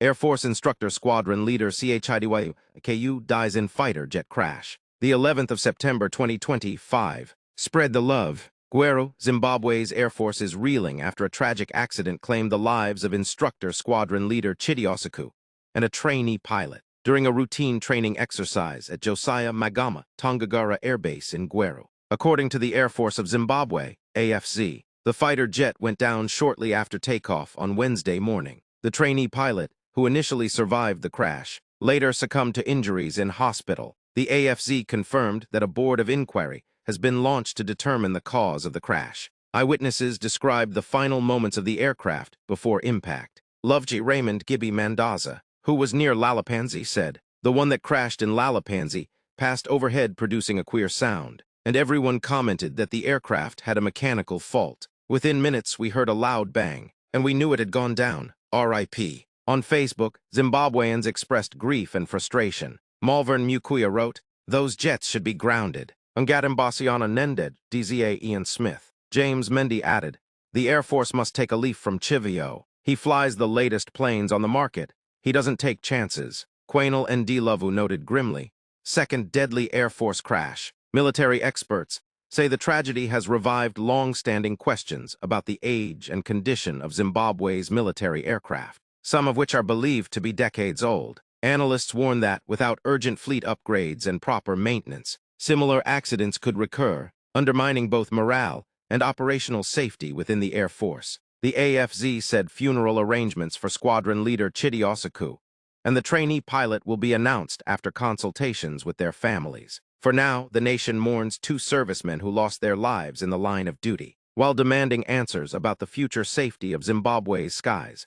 Air Force Instructor Squadron leader Chidyausiku dies in fighter jet crash. The 11th of September 2025. Spread the love. Guero, Zimbabwe's Air Force is reeling after a tragic accident claimed the lives of Instructor Squadron leader Chidyausiku and a trainee pilot during a routine training exercise at Josiah Magama, Tongagara Air Base in Guero. According to the Air Force of Zimbabwe, AFZ, the fighter jet went down shortly after takeoff on Wednesday morning. The trainee pilot, who initially survived the crash, later succumbed to injuries in hospital. The AFZ confirmed that a board of inquiry has been launched to determine the cause of the crash. Eyewitnesses described the final moments of the aircraft before impact. Loveji Raymond Gibby Mandaza, who was near Lalapanzi, said, "The one that crashed in Lalapanzi passed overhead producing a queer sound, and everyone commented that the aircraft had a mechanical fault. Within minutes, we heard a loud bang, and we knew it had gone down. R.I.P." On Facebook, Zimbabweans expressed grief and frustration. Malvern Mukuya wrote, "Those jets should be grounded." Ngadambasiana Nended, DZA Ian Smith. James Mendy added, "The Air Force must take a leaf from Chivio. He flies the latest planes on the market. He doesn't take chances." Quainel Ndilovu noted grimly, "Second deadly Air Force crash. Military experts say the tragedy has revived long-standing questions about the age and condition of Zimbabwe's military aircraft, some of which are believed to be decades old. Analysts warn that, without urgent fleet upgrades and proper maintenance, similar accidents could recur, undermining both morale and operational safety within the Air Force. The AFZ said funeral arrangements for squadron leader Chidyausiku and the trainee pilot will be announced after consultations with their families. For now, the nation mourns 2 servicemen who lost their lives in the line of duty, while demanding answers about the future safety of Zimbabwe's skies.